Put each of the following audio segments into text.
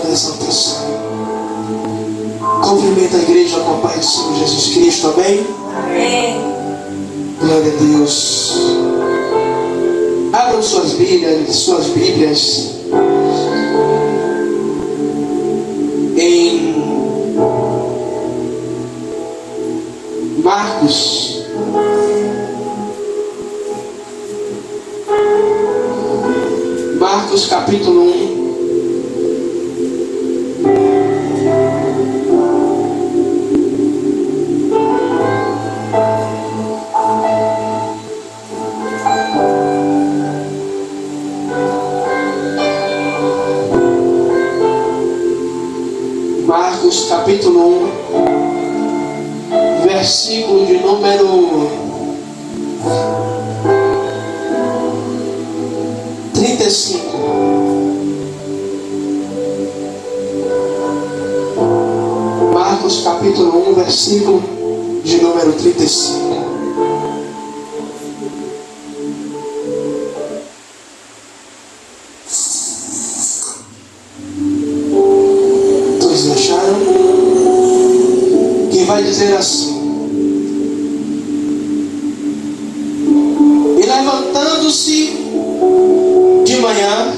da exaltação. Cumprimenta a igreja com a paz do Senhor Jesus Cristo, amém? Amém. Glória a Deus. Abram suas Bíblias em Marcos, capítulo 1. Marcos capítulo 1, versículo de número 35. Marcos capítulo 1, versículo de número 35. Todos acharam? Que vai dizer assim: e levantando-se de manhã,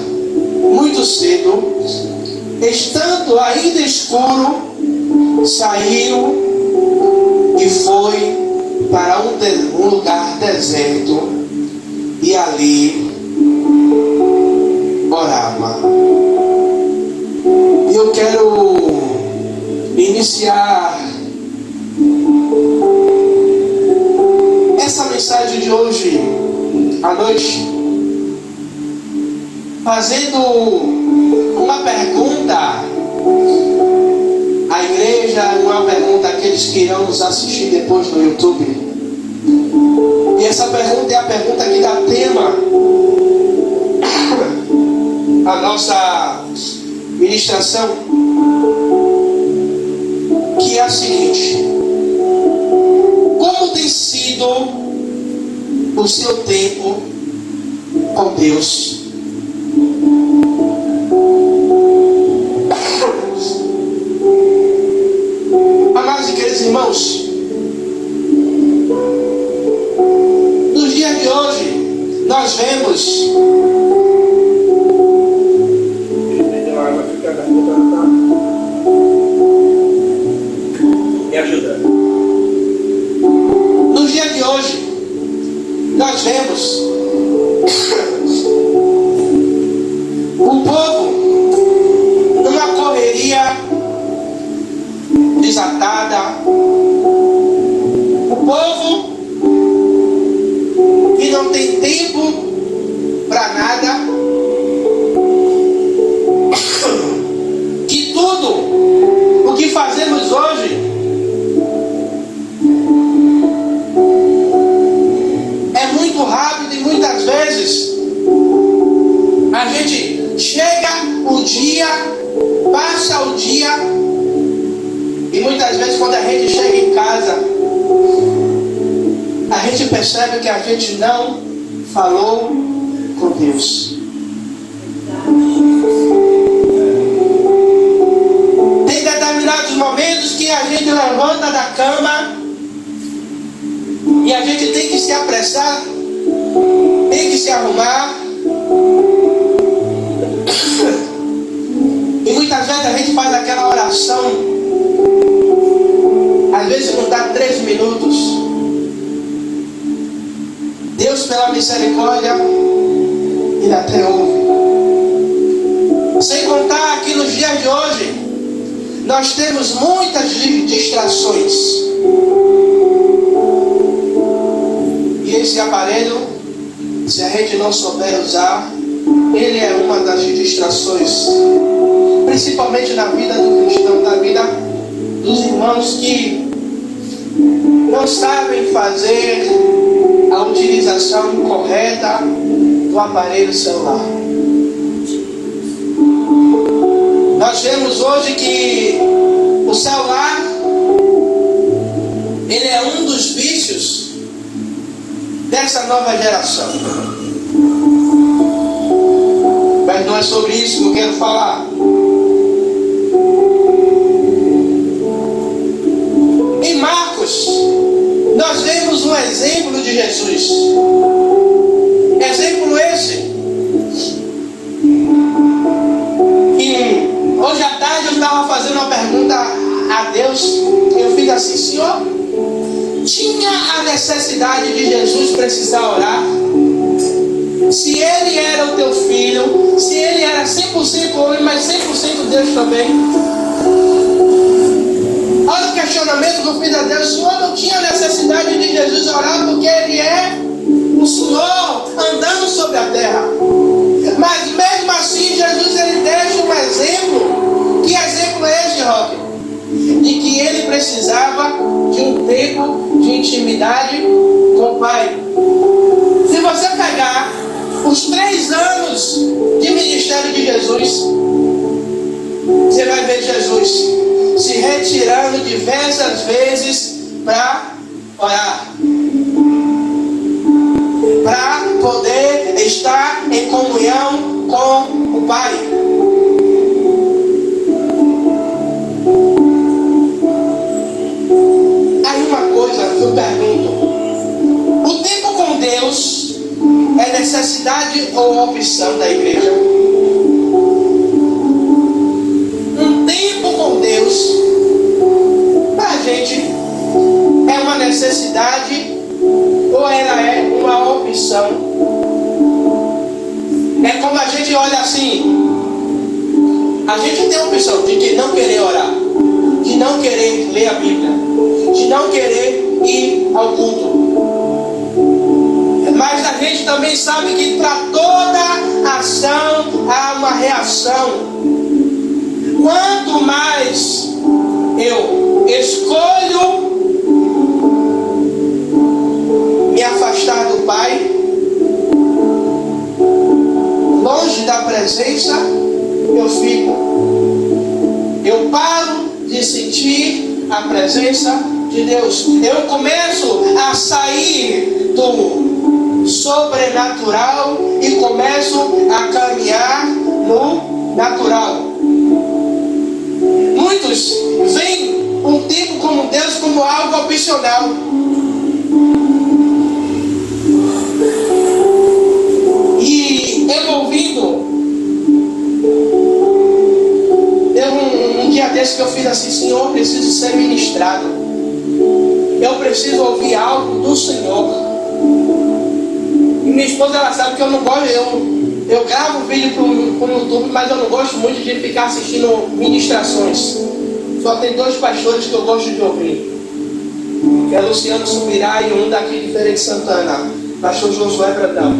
muito cedo, estando ainda escuro, saiu e foi para um lugar deserto e ali orava. E eu quero iniciar essa mensagem de hoje à noite fazendo uma pergunta à igreja, uma pergunta àqueles que irão nos assistir depois no YouTube. E essa pergunta é a pergunta que dá tema à nossa ministração, que é a seguinte: como tem sido o seu tempo com Deus? Irmãos, nos dias de hoje nós vemos me ajuda. Nos dias de hoje nós vemos o povo numa correria desatada, o povo que não tem tempo para nada, que tudo o que fazemos hoje é muito rápido e muitas vezes a gente chega o dia, passa o dia. E muitas vezes quando a gente chega em casa, a gente percebe que a gente não falou com Deus. Tem determinados momentos que a gente levanta da cama e a gente tem que se apressar, tem que se arrumar. E muitas vezes a gente faz aquela oração. Às vezes não dá 3 minutos. Deus, pela misericórdia, Ele até ouve. Sem contar que nos dias de hoje nós temos muitas distrações. E esse aparelho, se a gente não souber usar, ele é uma das distrações, principalmente na vida do cristão, na vida dos irmãos que não sabem fazer a utilização correta do aparelho celular. Nós vemos hoje que o celular, ele é um dos vícios dessa nova geração. Mas não é sobre isso que eu quero falar. de Jesus. Exemplo esse. E hoje à tarde eu estava fazendo uma pergunta a Deus. Eu fiz assim: Senhor, tinha a necessidade de Jesus precisar orar? Se ele era o teu filho, se ele era 100% homem, mas 100% Deus também. Olha o questionamento que eu fiz a Deus: Senhor, não tinha necessidade de Jesus orar porque ele é o Senhor andando sobre a terra. Mas mesmo assim, Jesus ele deixa um exemplo. Que exemplo é esse, Roque? De que ele precisava de um tempo de intimidade com o Pai. Se você pegar os 3 anos de ministério de Jesus, você vai ver Jesus se retirando diversas vezes para orar, para poder estar em comunhão com o Pai. Aí uma coisa que eu pergunto: o tempo com Deus é necessidade ou opção da igreja? Um tempo com Deus, para a gente, é uma necessidade ou ela é uma opção? É como a gente olha assim: a gente tem a opção de não querer orar, de não querer ler a Bíblia, de não querer ir ao culto. Mas a gente também sabe que para toda ação há uma reação. Quanto mais eu escolho me afastar do Pai, longe da presença, eu fico. Eu paro de sentir a presença de Deus. Eu começo a sair do sobrenatural e começo a caminhar no natural. Muitos veem um tempo como Deus como algo opcional. E eu ouvindo, um dia desse que eu fiz assim: Senhor, eu preciso ser ministrado, eu preciso ouvir algo do Senhor. E minha esposa, ela sabe que eu não gosto, eu gravo vídeo pro YouTube, mas eu não gosto muito de ficar assistindo ministrações. Só tem 2 pastores que eu gosto de ouvir, que é Luciano Subirá e um daqui de Feira de Santana, pastor Josué Brandão.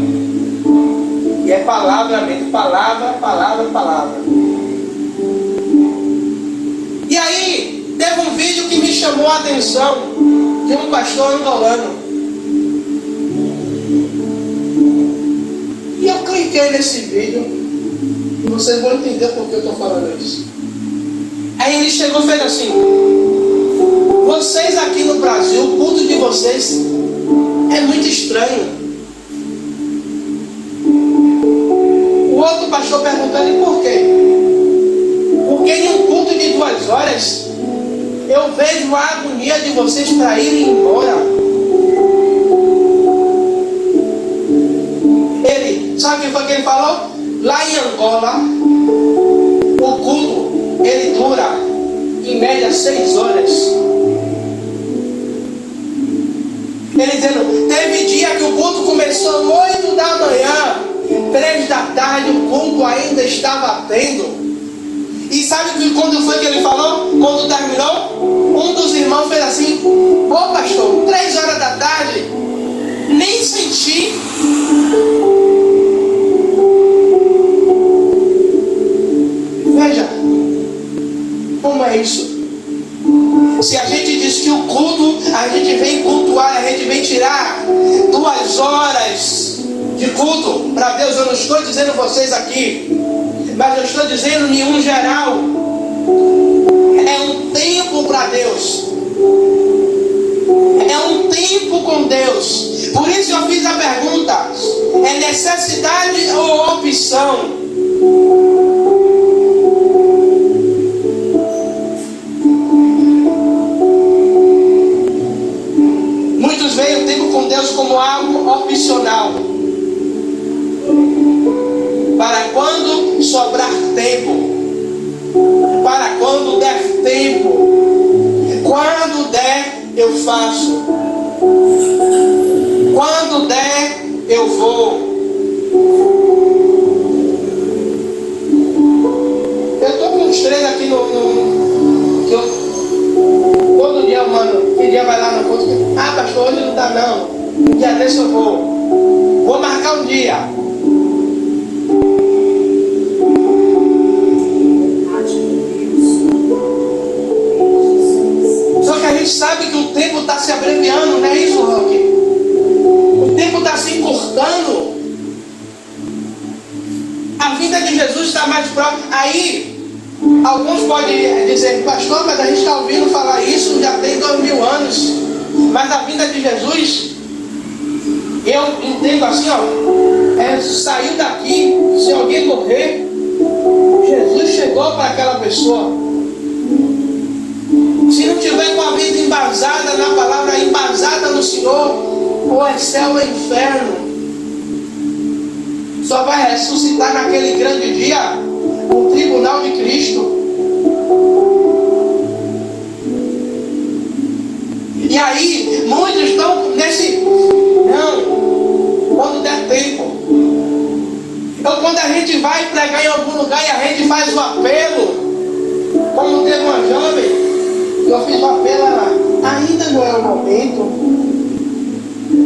E é palavra mesmo, palavra, palavra, palavra. E aí, teve um vídeo que me chamou a atenção, de um pastor angolano. E eu cliquei nesse vídeo, e vocês vão entender por que eu estou falando isso. Aí ele chegou e fez assim: vocês aqui no Brasil, o culto de vocês é muito estranho. O outro pastor perguntando: e por quê? Porque em um culto de 2 horas, eu vejo a agonia de vocês para irem embora. Sabe o que foi que ele falou? Lá em Angola, o culto, ele dura, em média, 6 horas. Ele dizendo, teve dia que o culto começou 8 da manhã, 3 da tarde, o culto ainda estava tendo. E sabe que quando foi que ele falou? Quando terminou, um dos irmãos fez assim: ô pastor, 3 horas da tarde, nem senti. Veja como é isso. Se a gente diz que o culto, a gente vem cultuar, a gente vem tirar 2 horas de culto para Deus. Eu não estou dizendo vocês aqui, mas eu estou dizendo em um geral. É um tempo para Deus, é um tempo com Deus. Por isso eu fiz a pergunta: é necessidade ou opção? Muitos veem o tempo com Deus como algo opcional. Para quando sobrar tempo. Para quando der tempo. Quando der, eu faço. Quando der, eu vou. Eu estou com os três aqui todo dia, mano. Que dia vai lá no culto? Ah, pastor, hoje não dá não. Um dia desse eu vou. Vou marcar um dia. Só que a gente sabe que o tempo está se abreviando, não é isso, Roque? O tempo está se encurtando. A vinda de Jesus está mais próxima. Aí, alguns podem dizer, pastor, mas a gente está ouvindo falar isso já tem 2000 anos. Mas a vinda de Jesus, eu entendo assim, ó, saiu daqui, se alguém morrer, Jesus chegou para aquela pessoa. Se não tiver com a vida embasada na palavra, embasada no Senhor, ou é céu ou é inferno. Só vai ressuscitar naquele grande dia o tribunal de Cristo. E aí, muitos estão nesse, não, quando der tempo. Então, quando a gente vai pregar em algum lugar e a gente faz o apelo, como teve uma jovem, eu fiz o apelo, ela, ainda não é o momento,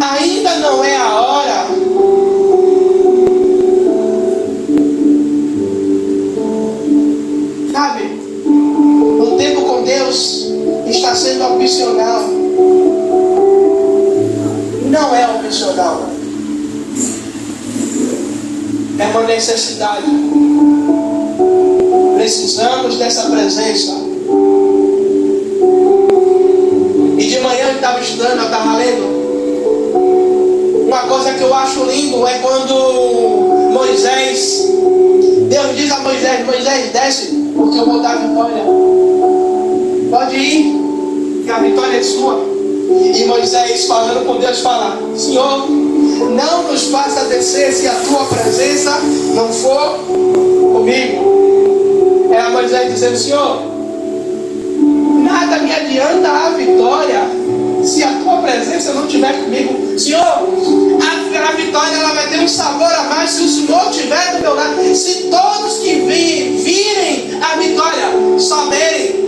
ainda não é a hora. Sabe, o tempo com Deus está sendo opcional. Não é opcional. É uma necessidade. Precisamos dessa presença. E de manhã eu estava estudando, eu estava lendo. Uma coisa que eu acho lindo é quando Moisés, Deus diz a Moisés, Moisés desce, porque eu vou dar a vitória. Pode ir, que a vitória é sua. E Moisés falando com Deus fala, Senhor, não nos faça descer se a tua presença não for comigo. Era Moisés dizendo, Senhor, nada me adianta a vitória se a tua presença não estiver comigo. Senhor, a vitória ela vai ter um sabor a mais se o Senhor estiver do meu lado. Se todos que virem a vitória saberem,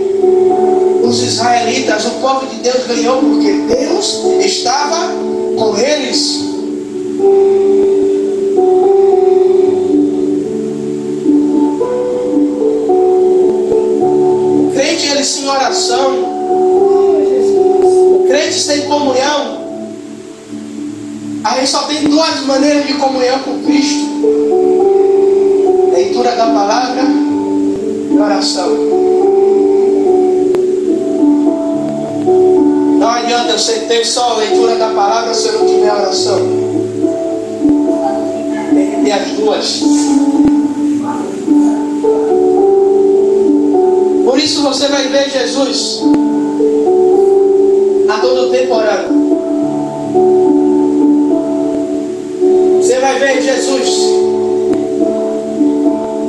os israelitas, o povo de Deus ganhou porque Deus estava com eles. O crente, ele se em oração. O crente sem comunhão. A gente só tem duas maneiras de comunhão com Cristo: leitura da palavra e oração. Não adianta eu ter só a leitura da palavra se eu não tiver oração. Tem que ter as duas. Por isso você vai ver Jesus a todo tempo orando. Você vai ver Jesus.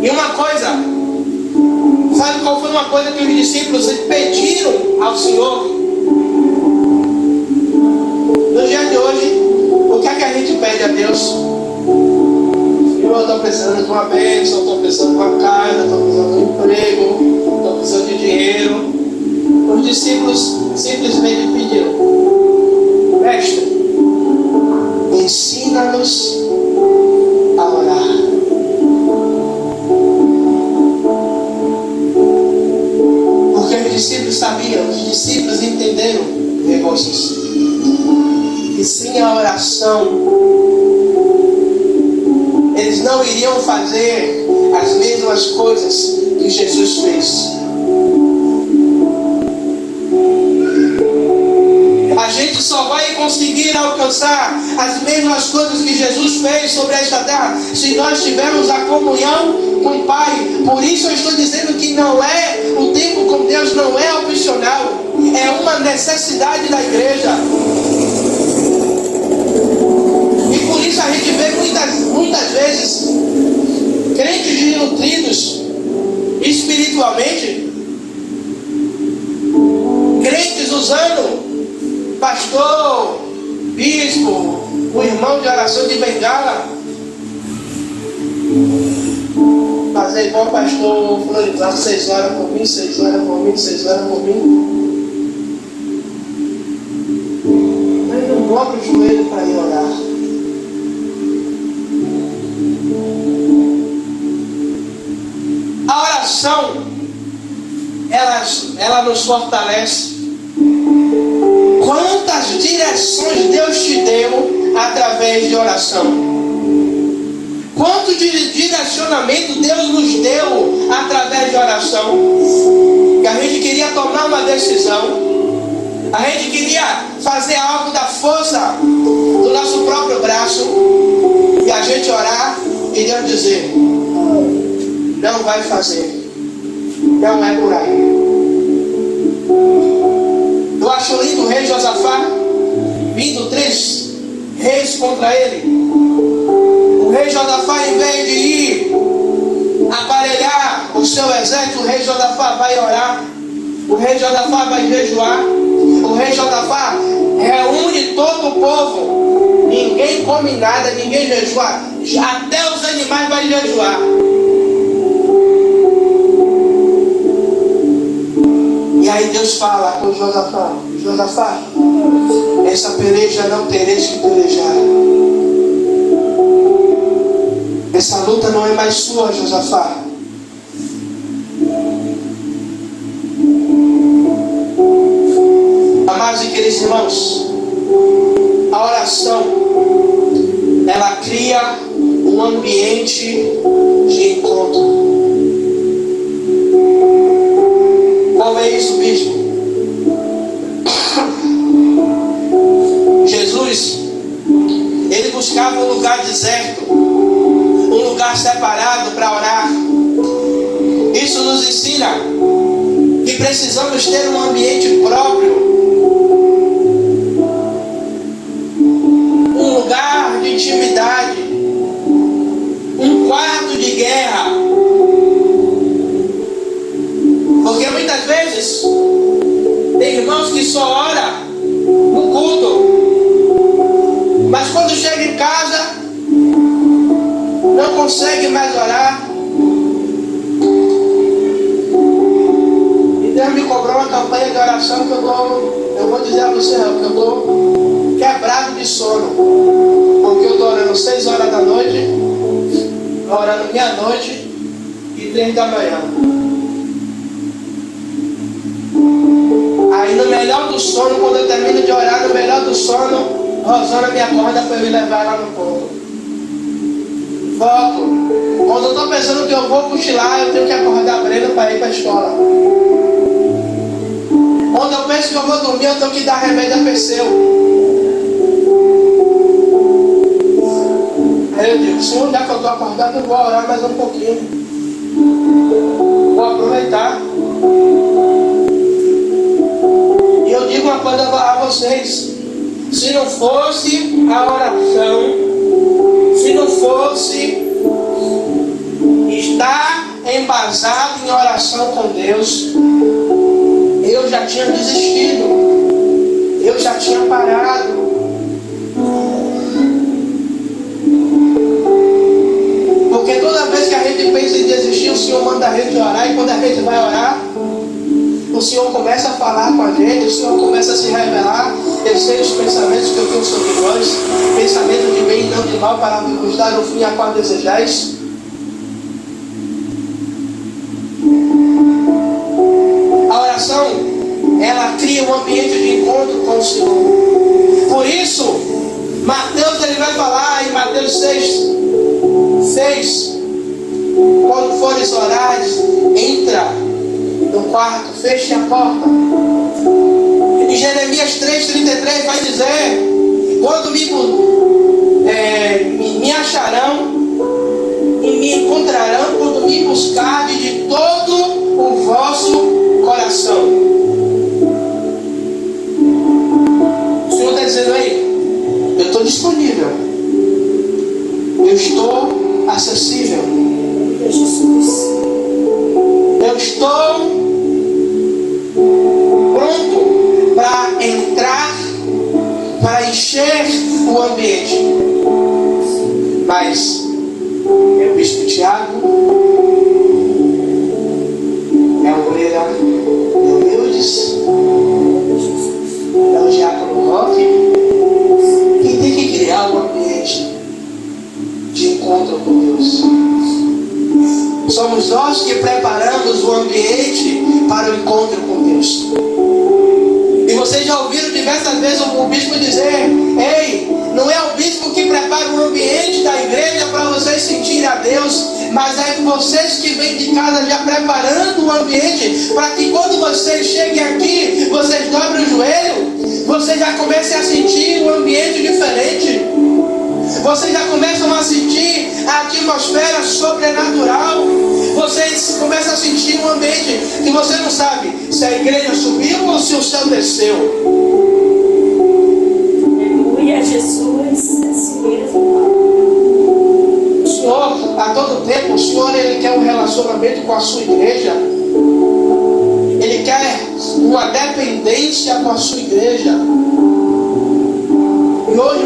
E uma coisa, sabe qual foi uma coisa que os discípulos pediram ao Senhor? No dia de hoje, o que é que a gente pede a Deus? Senhor, eu estou precisando de uma bênção, estou precisando de uma casa, estou precisando de um emprego, estou precisando de dinheiro. Os discípulos simplesmente pediram, Mestre, ensina-nos a orar. Porque os discípulos sabiam, os discípulos entenderam, negócios. E sem a oração, eles não iriam fazer as mesmas coisas que Jesus fez. A gente só vai conseguir alcançar as mesmas coisas que Jesus fez sobre esta terra se nós tivermos a comunhão com o Pai. Por isso eu estou dizendo que não é, o tempo com Deus não é opcional, é uma necessidade da igreja. vê muitas vezes crentes desnutridos espiritualmente, crentes usando pastor, bispo, o irmão de oração de bengala, fazer igual o pastor Florival, 6 horas por mim, 6 horas por mim, 6 horas por mim. Mas não dobra o joelho para ir orar. A oração, ela nos fortalece. Quantas direções Deus te deu através de oração? Quanto de direcionamento Deus nos deu através de oração? Que a gente queria tomar uma decisão, a gente queria fazer algo da força do nosso próprio braço, e a gente orar e Deus dizer: não vai fazer, não é por aí. Eu acho lindo o rei Josafá, vindo 3 reis contra ele. O rei Josafá, em vez de ir aparelhar o seu exército, o rei Josafá vai orar, o rei Josafá vai jejuar, o rei Josafá reúne todo o povo. Ninguém come nada, ninguém jejua, até os animais vão jejuar. E aí Deus fala com Josafá: Josafá, essa peleja não tereis que pelejar. Essa luta não é mais sua, Josafá. Amados e queridos irmãos, a oração, ela cria um ambiente de encontro. Qual é isso, bispo? Jesus, ele buscava um lugar deserto, um lugar separado para orar. Isso nos ensina que precisamos ter um ambiente próprio, um lugar de intimidade, um quarto de guerra. Porque muitas vezes tem irmãos que só oram no culto, mas quando chega em casa não consegue mais orar. E Deus me cobrou uma campanha de oração que eu vou dizer a você, que eu estou quebrado de sono, porque eu estou orando 6 horas da noite, orando meia-noite e 3 da manhã. Aí no melhor do sono, quando eu termino de orar, no melhor do sono, Rosana me acorda para eu ir levar ela no ponto. Volto. Quando eu estou pensando que eu vou cochilar, eu tenho que acordar a Brenda para ir para a escola. Quando eu penso que eu vou dormir, eu tenho que dar remédio a Perseu. Aí eu digo: Senhor, já que eu estou acordado, eu vou orar mais um pouquinho. Vou aproveitar. E eu digo uma coisa a vocês: se não fosse a oração, se não fosse estar embasado em oração com Deus, eu já tinha desistido, eu já tinha parado. Porque toda vez que a gente pensa em desistir, o Senhor manda a gente orar, e quando a gente vai orar, o Senhor começa a falar com a gente, o Senhor começa a se revelar. Eu sei os pensamentos que eu tenho sobre vós, pensamento de bem e não de mal, para vos dar o fim a qual desejais. A oração, ela cria um ambiente de encontro com o Senhor. Por isso, Mateus, ele vai falar em Mateus 6, quando fores orar, entra no quarto, feche a porta. Em Jeremias 3:33 vai dizer: quando me acharão e me encontrarão quando me buscarem de todo o vosso coração. O Senhor está dizendo aí: eu estou disponível. estou acessível. Eu estou pronto para entrar, para encher o ambiente. Mas é o bispo Tiago, é a obreira Humildes, é o diácono Roque, quem tem que criar um ambiente de encontro com Deus. Somos nós que preparamos o ambiente para o encontro com Deus. E vocês já ouviram diversas vezes o bispo dizer: ei, não é o bispo que prepara o ambiente da igreja para vocês sentirem a Deus, mas é vocês que vêm de casa já preparando o ambiente para que quando vocês cheguem aqui, vocês dobrem o joelho, vocês já comecem a sentir um ambiente diferente. Vocês já começam a sentir a atmosfera sobrenatural. Vocês começam a sentir um ambiente que você não sabe se a igreja subiu ou se o céu desceu. Aleluia, Jesus, assim mesmo. O Senhor, a todo tempo, o Senhor, Ele quer um relacionamento com a sua igreja. Ele quer uma dependência com a sua igreja. E hoje,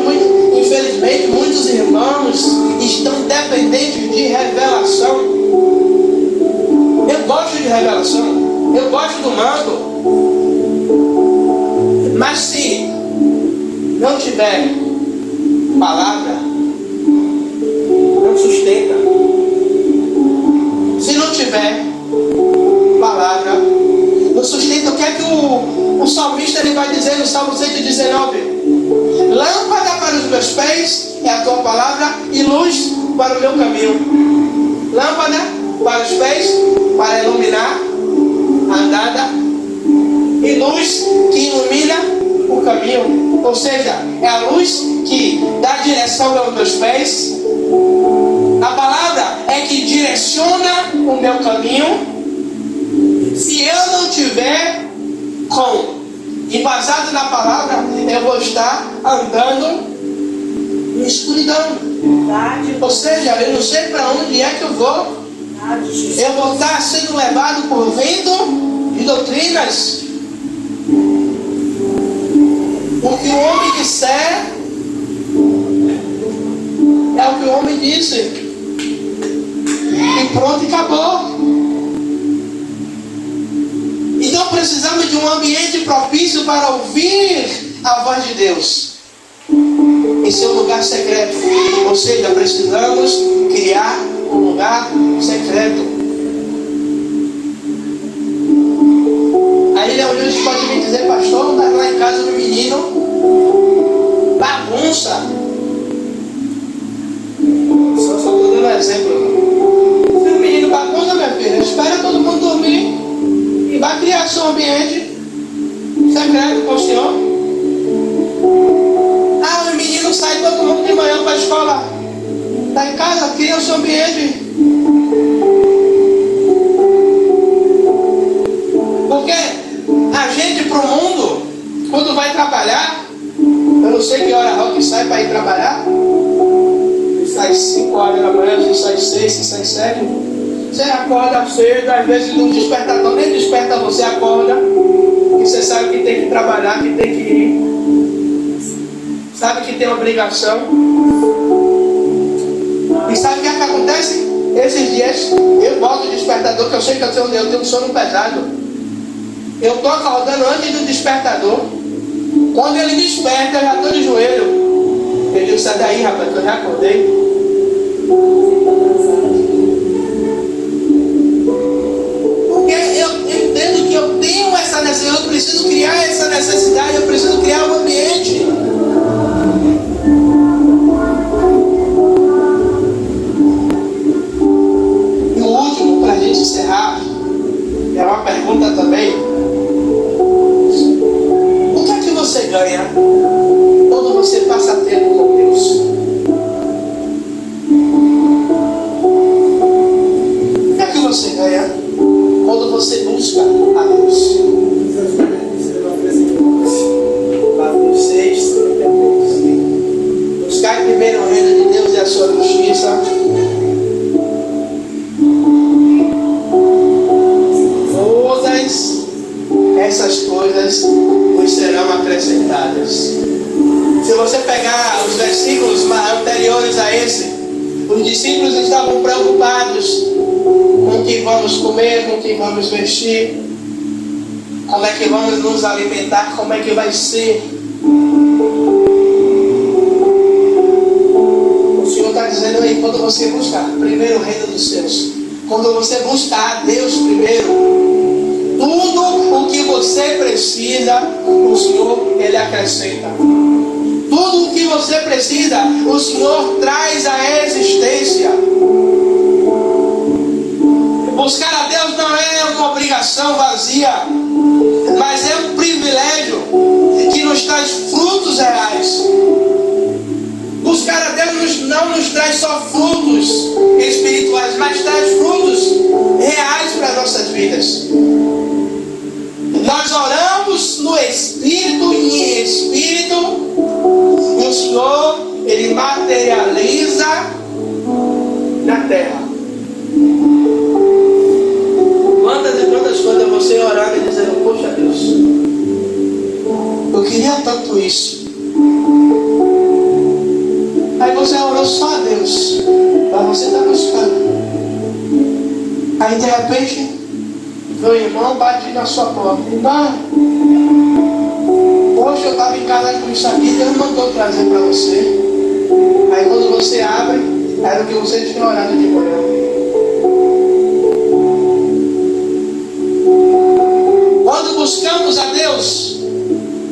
infelizmente, muitos irmãos estão dependentes de revelação. Eu gosto de revelação, eu gosto do manto. Mas se não tiver palavra, não sustenta. Se não tiver palavra, não sustenta. O que é que o salmista ele vai dizer no Salmo 119? Lâmpada para os meus pés é a tua palavra e luz para o meu caminho. Lâmpada para os pés, para iluminar a andada, e luz que ilumina o caminho. Ou seja, é a luz que dá direção aos meus pés. A palavra é que direciona o meu caminho. Se eu não tiver embasado na palavra, eu vou estar andando em escuridão. Ou seja, eu não sei para onde é que eu vou. Eu vou estar sendo levado por vento de doutrinas. O que o homem disser é o que o homem disse. E pronto, e acabou. Então precisamos de um ambiente propício para ouvir a voz de Deus. Esse é um lugar secreto. Ou seja, precisamos criar um lugar secreto. Aí Leonildes pode me dizer: pastor, está lá em casa do menino, bagunça. Só estou dando um exemplo. Se o menino bagunça, minha filha, espera todo mundo dormir e vai criar seu ambiente secreto com o Senhor. Ah, o menino sai todo mundo de manhã para a escola. Está em casa, cria o seu ambiente. Porque a gente para o mundo, quando vai trabalhar, eu não sei que hora a Roque sai para ir trabalhar. Se sai 5 horas da manhã, se sai 6, se sai 7. Você acorda cedo, às vezes não despertador nem desperta, você acorda. E você sabe que tem que trabalhar, que tem que ir. Sabe que tem obrigação. E sabe o que é que acontece? Esses dias eu boto o despertador, que eu sei que eu tenho um sono pesado. Eu estou acordando antes do despertador. Quando ele desperta, eu já estou de joelho. Eu digo: sai daí, rapaz, que eu já acordei. Porque eu entendo que eu tenho essa necessidade, eu preciso criar essa necessidade, eu preciso criar um ambiente. E o último, para a gente encerrar, é uma pergunta também. O que é que você ganha quando você passa tempo com Deus? você pegar os versículos anteriores a esse, os discípulos estavam preocupados com o que vamos comer, com o que vamos vestir, como é que vamos nos alimentar, como é que vai ser. O Senhor está dizendo aí, quando você buscar primeiro o reino dos céus, quando você buscar a Deus primeiro, tudo o que você precisa, o Senhor, Ele acrescenta. Tudo o que você precisa, o Senhor traz à existência. Buscar a Deus não é uma obrigação vazia, mas é um privilégio que nos traz frutos reais. Buscar a Deus não nos traz só frutos espirituais, mas traz frutos reais para nossas vidas. Nós oramos no Espírito e em Espírito, e o Senhor, Ele materializa na terra. Quantas e quantas coisas você orava e dizendo, poxa Deus, eu queria tanto isso. Aí você orou só a Deus, mas você está buscando. Aí de repente, meu irmão bate na sua porta. Irmão, poxa, eu estava em casa com isso aqui, Deus mandou trazer para você. Aí quando você abre, era o que você tinha orado de manhã. Quando buscamos a Deus,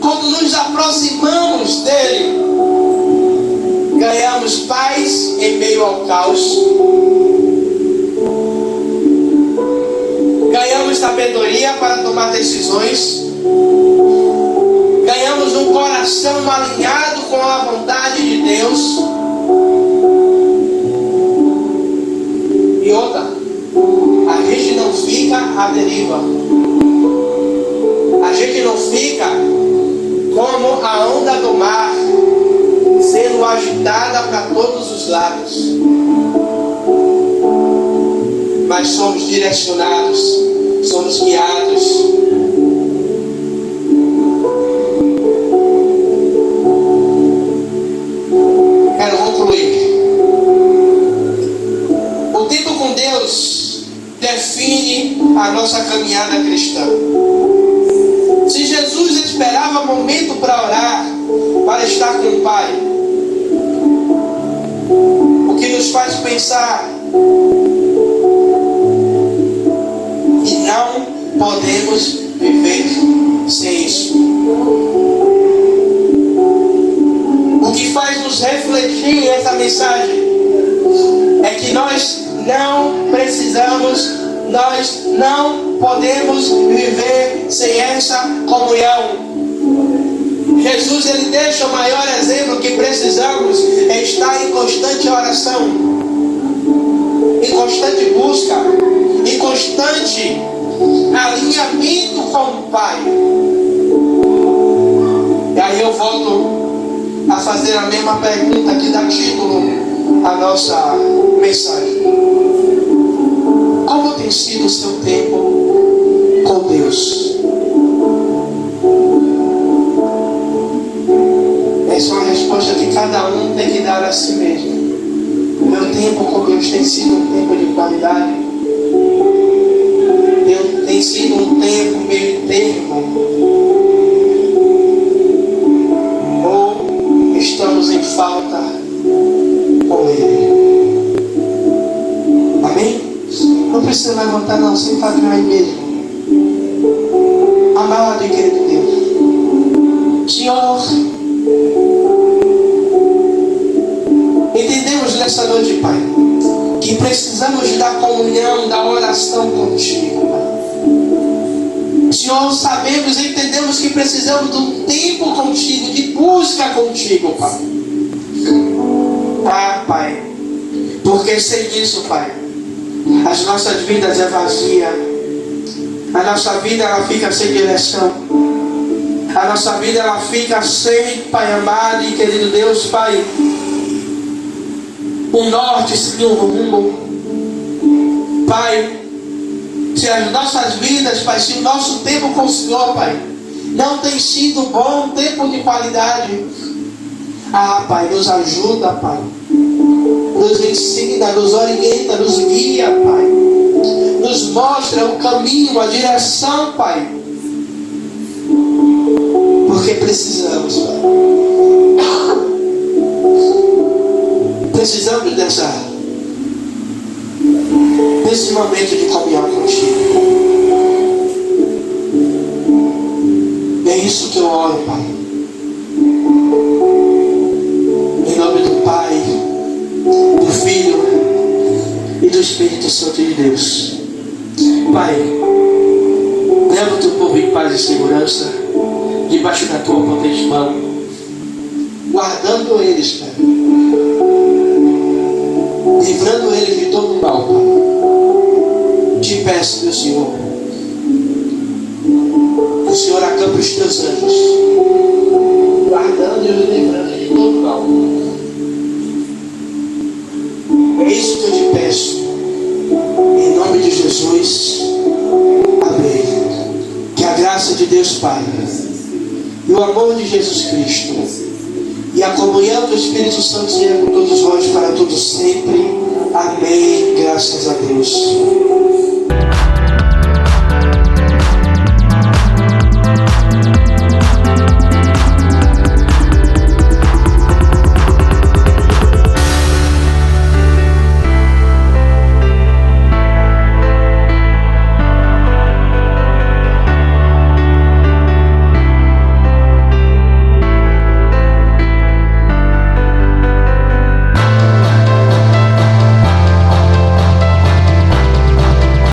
quando nos aproximamos dEle, ganhamos paz em meio ao caos. Ganhamos sabedoria para tomar decisões. Ganhamos um coração alinhado com a vontade de Deus. E outra, a gente não fica à deriva. A gente não fica como a onda do mar, sendo agitada para todos os lados. Mas somos direcionados, somos guiados. Quero concluir. O tempo com Deus define a nossa caminhada cristã. Se Jesus esperava momento para orar, para estar com o Pai, o que nos faz pensar que não podemos viver sem isso. O que faz nos refletir essa mensagem é que nós não precisamos, nós não podemos viver sem essa comunhão. Jesus, Ele deixa o maior exemplo que precisamos é estar em constante oração, em constante busca, em constante alinhamento com o Pai. E aí eu volto a fazer a mesma pergunta que dá título à nossa mensagem. Como tem sido o seu tempo com Deus? Essa é uma resposta que cada um tem que dar a si mesmo. O meu tempo com Deus tem sido um tempo de qualidade? Tem sido um tempo meio termo? Ou estamos em falta com Ele? Amém? Não precisa levantar não, sentado aí mesmo. Amado e querido Deus, Senhor, entendemos nessa noite, Pai, que precisamos da comunhão, da oração contigo, Pai. Senhor, sabemos e entendemos que precisamos de um tempo contigo, de busca contigo, Pai. Ah, Pai, porque sem isso, Pai, as nossas vidas é vazia. A nossa vida ela fica sem direção. A nossa vida ela fica sem, Pai amado e querido Deus, Pai, um norte sem um rumo. Pai, se as nossas vidas, Pai, se o nosso tempo com o Senhor, Pai, não tem sido bom, um tempo de qualidade, Ah, Pai, nos ajuda, Pai. Nos ensina, nos orienta, nos guia, Pai. Nos mostra o caminho, a direção, Pai. Porque precisamos, Pai. Precisamos desse momento de caminhar contigo. É isso que eu oro, Pai. Em nome do Pai, do Filho e do Espírito Santo de Deus. Pai, leva o teu povo em paz e segurança, debaixo da tua potente mão, guardando eles, Pai, livrando eles de todo mal, Pai. Te peço, meu Senhor, que o Senhor acampe os teus anjos, guardando e os livrando de todo mal. É isso que eu te peço, em nome de Jesus. Amém. Que a graça de Deus Pai e o amor de Jesus Cristo e a comunhão do Espírito Santo seja com todos vós para todos sempre. Amém. Graças a Deus.